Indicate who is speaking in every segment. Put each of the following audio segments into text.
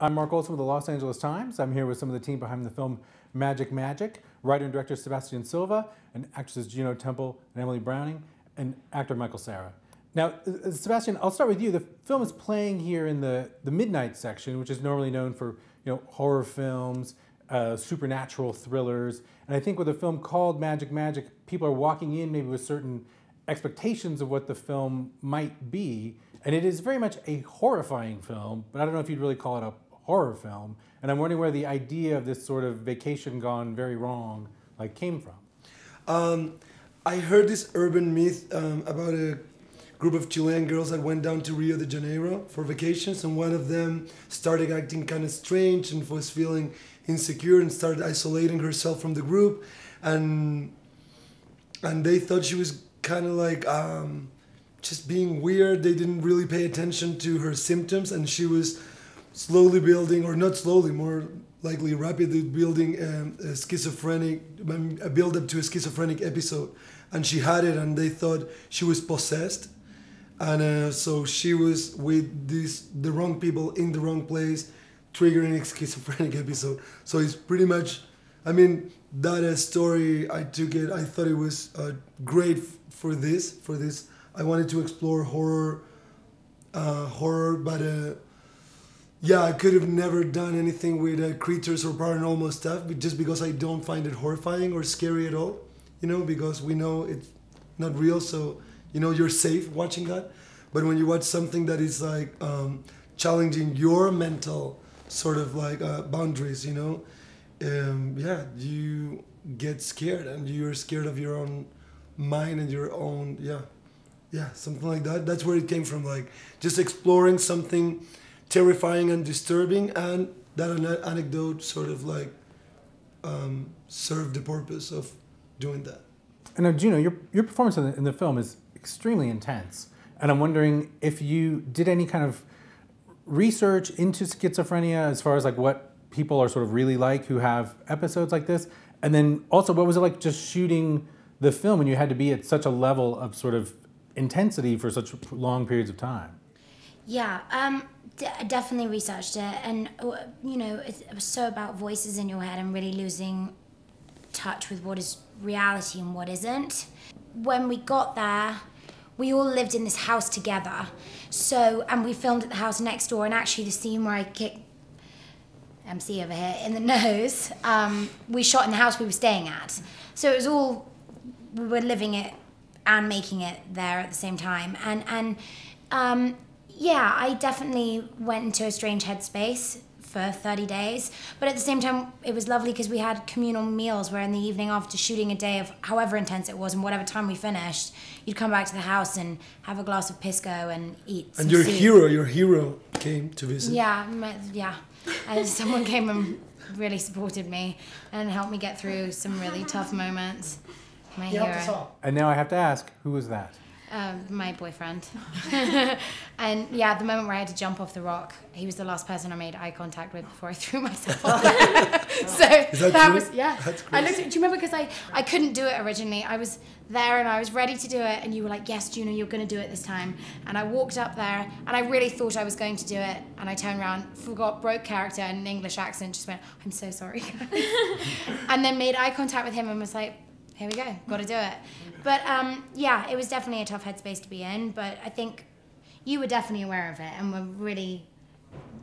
Speaker 1: I'm Mark Olson with the Los Angeles Times. I'm here with some of the team behind the film Magic Magic, writer and director Sebastian Silva, and actresses Juno Temple and Emily Browning, and actor Michael Cera. Now, Sebastian, I'll start with you. The film is playing here in the midnight section, which is normally known for horror films, supernatural thrillers. And I think with a film called Magic Magic, people are walking in maybe with certain expectations of what the film might be. And it is very much a horrifying film, but I don't know if you'd really call it a horror film. And I'm wondering where the idea of this sort of vacation gone very wrong came from.
Speaker 2: I heard this urban myth about a group of Chilean girls that went down to Rio de Janeiro for vacations, and one of them started acting kind of strange and was feeling insecure and started isolating herself from the group, and they thought she was kind of just being weird. They didn't really pay attention to her symptoms, and she was slowly building, or not slowly, more likely rapidly building a build-up to a schizophrenic episode. And she had it, and they thought she was possessed. And so she was with the wrong people in the wrong place, triggering a schizophrenic episode. So it's pretty much, that story, I thought it was great for this. I wanted to explore horror, but I could have never done anything with creatures or paranormal stuff, just because I don't find it horrifying or scary at all, because we know it's not real, so you're safe watching that. But when you watch something that is challenging your mental sort of boundaries, you get scared, and you're scared of your own mind and your own, something like that. That's where it came from, just exploring something terrifying and disturbing, and that anecdote sort of served the purpose of doing that.
Speaker 1: And now, Juno, your performance in the film is extremely intense, and I'm wondering if you did any kind of research into schizophrenia as far as what people are sort of really like who have episodes like this, and then also what was it like just shooting the film when you had to be at such a level of sort of intensity for such long periods of time?
Speaker 3: Yeah, definitely researched it, and it was so about voices in your head and really losing touch with what is reality and what isn't. When we got there, we all lived in this house together, and we filmed at the house next door, and actually the scene where I kicked MC over here in the nose, we shot in the house we were staying at. So it was all, we were living it and making it there at the same time. I definitely went into a strange headspace for 30 days. But at the same time, it was lovely because we had communal meals where in the evening after shooting a day of however intense it was and whatever time we finished, you'd come back to the house and have a glass of pisco and eat some
Speaker 2: And your
Speaker 3: soup.
Speaker 2: hero came to visit.
Speaker 3: Yeah. And someone came and really supported me and helped me get through some really tough moments. My hero.
Speaker 1: And now I have to ask, who was that?
Speaker 3: My boyfriend. And the moment where I had to jump off the rock, he was the last person I made eye contact with before I threw myself off. So
Speaker 2: Is that true?
Speaker 3: was,
Speaker 2: That's
Speaker 3: I looked at, do you remember, because I couldn't do it originally. I was there and I was ready to do it, and you were like, yes, Juno, you're going to do it this time. And I walked up there and I really thought I was going to do it, and I turned around, broke character in an English accent, just went, I'm so sorry. And then made eye contact with him and was like, here we go, got to do it. But it was definitely a tough headspace to be in, but I think you were definitely aware of it, and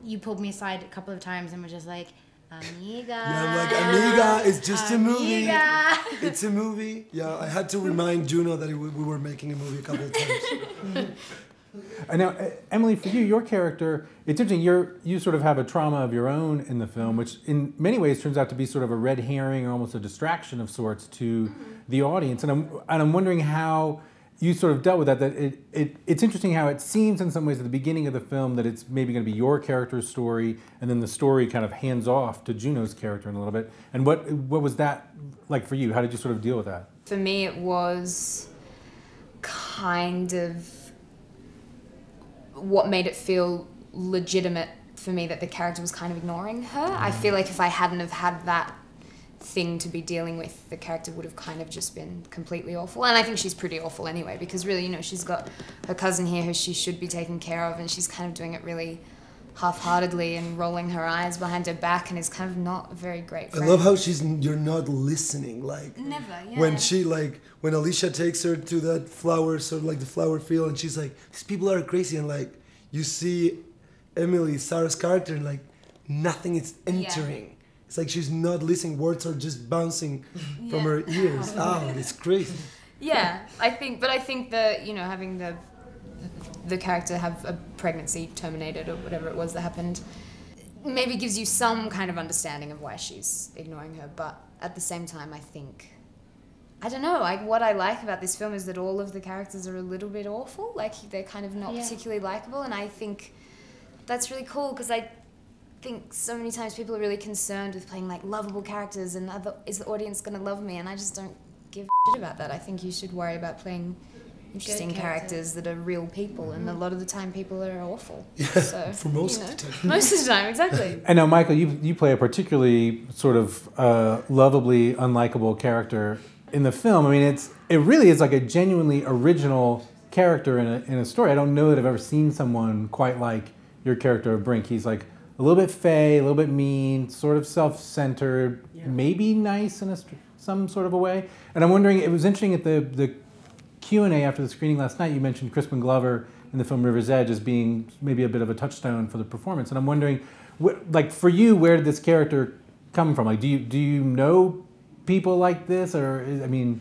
Speaker 3: you pulled me aside a couple of times and were just like, amiga.
Speaker 2: Yeah, I'm like, amiga, it's just a movie.
Speaker 3: Amiga.
Speaker 2: It's a movie. Yeah, I had to remind Juno that we were making a movie a couple of times.
Speaker 1: And now, Emily, for you, your character, it's interesting, you sort of have a trauma of your own in the film, which in many ways turns out to be sort of a red herring or almost a distraction of sorts to the audience. And I'm wondering how you sort of dealt with that it's interesting how it seems in some ways at the beginning of the film that it's maybe going to be your character's story, and then the story kind of hands off to Juno's character in a little bit. And what was that like for you? How did you sort of deal with that?
Speaker 4: For me, it was kind of what made it feel legitimate for me that the character was kind of ignoring her. I feel like if I hadn't have had that thing to be dealing with, the character would have kind of just been completely awful. And I think she's pretty awful anyway, because really, she's got her cousin here who she should be taking care of, and she's kind of doing it really half-heartedly and rolling her eyes behind her back, and is kind of not a very great friend.
Speaker 2: I love how you're not listening, like
Speaker 4: Never, yeah.
Speaker 2: when Alicia takes her to that flower, sort of like the flower field, and she's like, these people are crazy, and like you see Emily, Sarah's character, and like nothing is entering. It's like she's not listening, words are just bouncing from her ears. Oh, it's crazy.
Speaker 4: Yeah, I think that, you know, having the character have a pregnancy terminated or whatever it was that happened maybe gives you some kind of understanding of why she's ignoring her, but at the same time, I think, I don't know, what I like about this film is that all of the characters are a little bit awful, like they're kind of not particularly likable, and I think that's really cool, because I think so many times people are really concerned with playing like lovable characters and is the audience going to love me, and I just don't give a shit about that. I think you should worry about playing interesting characters that are real people, and a lot of the time people are awful.
Speaker 2: Yeah,
Speaker 4: so,
Speaker 2: for most of the time.
Speaker 4: Most of the time, exactly.
Speaker 1: And now, Michael, you play a particularly sort of lovably unlikable character in the film. I mean, it really is like a genuinely original character in a story. I don't know that I've ever seen someone quite like your character of Brink. He's like a little bit fey, a little bit mean, sort of self-centered, maybe nice in some sort of a way. And I'm wondering, it was interesting at the Q&A after the screening last night, you mentioned Crispin Glover in the film River's Edge as being maybe a bit of a touchstone for the performance. And I'm wondering, like for you, where did this character come from? Like, do you know people like this, or I mean?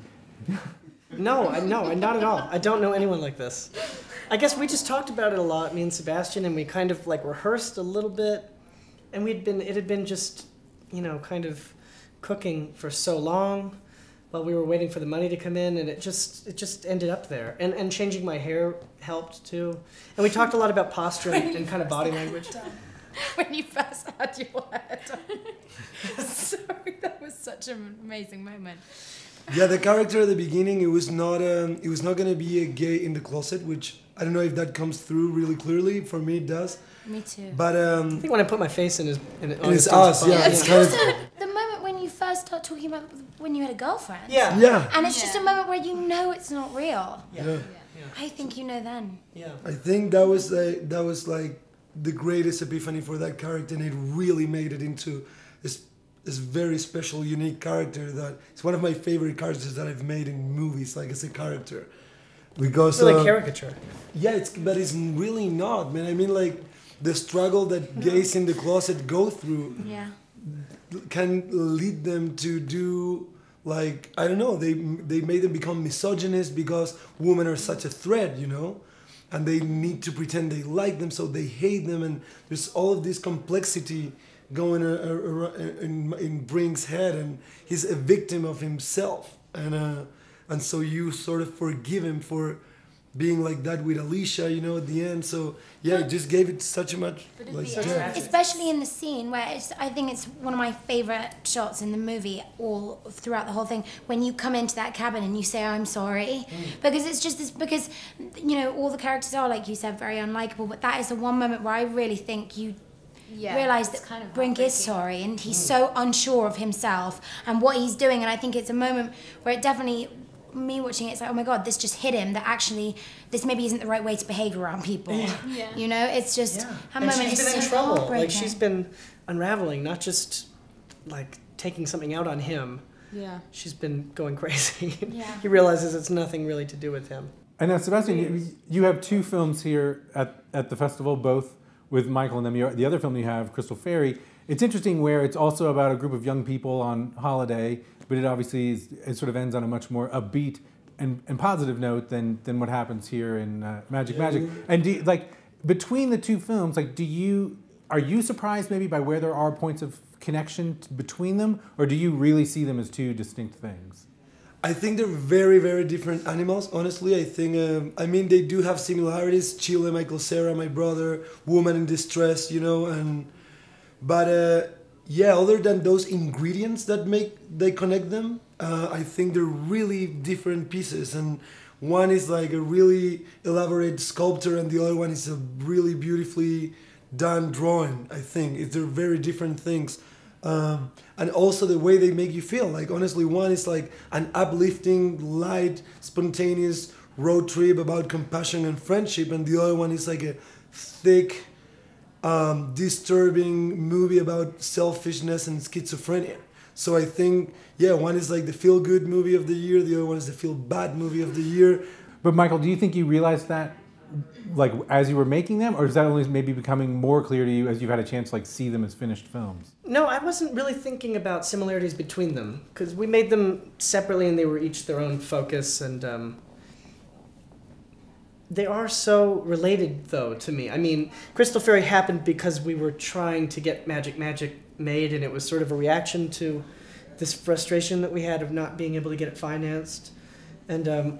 Speaker 5: No, not at all. I don't know anyone like this. I guess we just talked about it a lot, me and Sebastian, and we kind of like rehearsed a little bit, and it had been just, you know, kind of cooking for so long while we were waiting for the money to come in, and it just ended up there. And changing my hair helped too. And we talked a lot about posture and kind of body language.
Speaker 4: When you first had your hair done. Sorry, that was such an amazing moment.
Speaker 2: Yeah, the character at the beginning, it was not going to be a gay in the closet, which I don't know if that comes through really clearly. For me, it does.
Speaker 3: Me too.
Speaker 2: But
Speaker 5: I think when I put my face in
Speaker 2: it's us, yeah.
Speaker 3: It's also the moment when you first start talking about when you had a girlfriend.
Speaker 5: Yeah.
Speaker 2: Yeah.
Speaker 3: And it's just a moment where you know it's not real.
Speaker 2: Yeah.
Speaker 3: I think you know then.
Speaker 5: Yeah.
Speaker 2: I think that was like the greatest epiphany for that character, and it really made it into this very special, unique character that it's one of my favorite characters that I've made in movies, like as a character. Because
Speaker 5: It's really caricature.
Speaker 2: yeah, but it's really not, man. I mean, like the struggle that gays in the closet go through can lead them to do, like, I don't know, they made them become misogynist because women are such a threat, you know, and they need to pretend they like them, so they hate them, and there's all of this complexity going in Brink's head, and he's a victim of himself, and so you sort of forgive him for being like that with Alicia, you know, at the end. So yeah, it just gave it such a much like depth.
Speaker 3: Especially in the scene where I think it's one of my favorite shots in the movie all throughout the whole thing, when you come into that cabin and you say I'm sorry, because it's just this, because you know all the characters are, like you said, very unlikable, but that is the one moment where I really think you realize that
Speaker 4: kind of
Speaker 3: Brink is sorry, and he's so unsure of himself and what he's doing, and I think it's a moment where it definitely, me watching it, it's like, oh my god, this just hit him, that actually this maybe isn't the right way to behave around people. You know, it's just that
Speaker 5: And
Speaker 3: moment
Speaker 5: she's
Speaker 3: is
Speaker 5: been in
Speaker 3: so
Speaker 5: trouble. Like
Speaker 3: heartbreaking.
Speaker 5: she's been unraveling, not just like taking something out on him.
Speaker 4: Yeah.
Speaker 5: She's been going crazy.
Speaker 3: Yeah.
Speaker 5: He realizes it's nothing really to do with him.
Speaker 1: And now, Sebastian, you have two films here at the festival, both with Michael and them. The other film you have, Crystal Fairy, it's interesting where it's also about a group of young people on holiday, but it obviously it sort of ends on a much more upbeat and positive note than what happens here in Magic. And between the two films, like, are you surprised maybe by where there are points of connection between them, or do you really see them as two distinct things?
Speaker 2: I think they're very, very different animals, honestly. I think, I mean, they do have similarities. Chile, Michael Cera, my brother, woman in distress, you know, but other than those ingredients that they connect them, I think they're really different pieces. And one is like a really elaborate sculpture, and the other one is a really beautifully done drawing, I think. They're very different things. And also the way they make you feel. Like, honestly, one is like an uplifting, light, spontaneous road trip about compassion and friendship, and the other one is like a thick, disturbing movie about selfishness and schizophrenia. So I think, yeah, one is like the feel-good movie of the year, the other one is the feel-bad movie of the year.
Speaker 1: But Michael, do you think you realized that, like, as you were making them, or is that only maybe becoming more clear to you as you've had a chance to, like, see them as finished films?
Speaker 5: No, I wasn't really thinking about similarities between them, because we made them separately and they were each their own focus, and they are so related, though, to me. I mean, Crystal Fairy happened because we were trying to get Magic made, and it was sort of a reaction to this frustration that we had of not being able to get it financed. And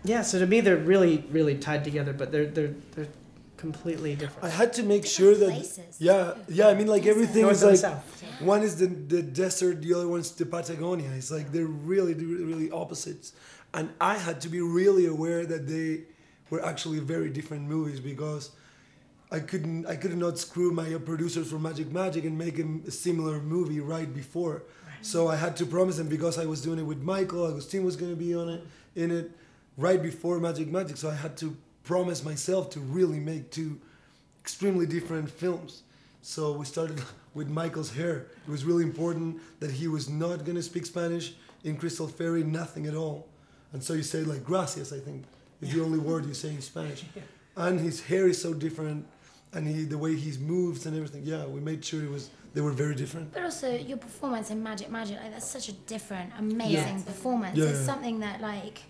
Speaker 5: yeah, so to me they're really, really tied together, but they're completely different.
Speaker 2: I had to make sure that
Speaker 3: Places.
Speaker 2: yeah, I mean, like, everything
Speaker 5: North
Speaker 2: is
Speaker 5: and
Speaker 2: like,
Speaker 5: south.
Speaker 2: one is the desert, the other one's the Patagonia. It's like they're really opposites, and I had to be really aware that they were actually very different movies, because I could not screw my producers from Magic and make a similar movie right before. So I had to promise them, because I was doing it with Michael, Agustin was going to be in it right before Magic. So I had to promise myself to really make two extremely different films. So we started with Michael's hair. It was really important that he was not going to speak Spanish in Crystal Fairy, nothing at all. And so you say, like, gracias, I think, is the only word you say in Spanish. And his hair is so different, and the way he moves and everything. Yeah, we made sure they were very different.
Speaker 3: But also your performance in Magic, like, that's such a different, amazing performance.
Speaker 2: Yeah,
Speaker 3: It's
Speaker 2: yeah.
Speaker 3: something that, like,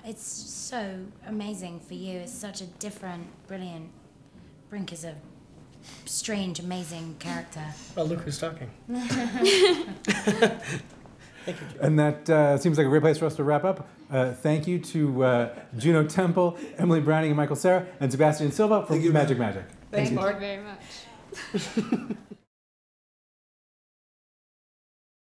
Speaker 3: it's so amazing for you. It's such a different, brilliant. Brink is a strange, amazing character.
Speaker 5: Well, look who's talking. Thank you, Joe.
Speaker 1: And that seems like a great place for us to wrap up. Thank you to Juno Temple, Emily Browning, and Michael Cera, and Sebastian Silva from
Speaker 2: Thank you,
Speaker 1: Magic.
Speaker 5: Thanks, Mark.
Speaker 4: Thank you very much.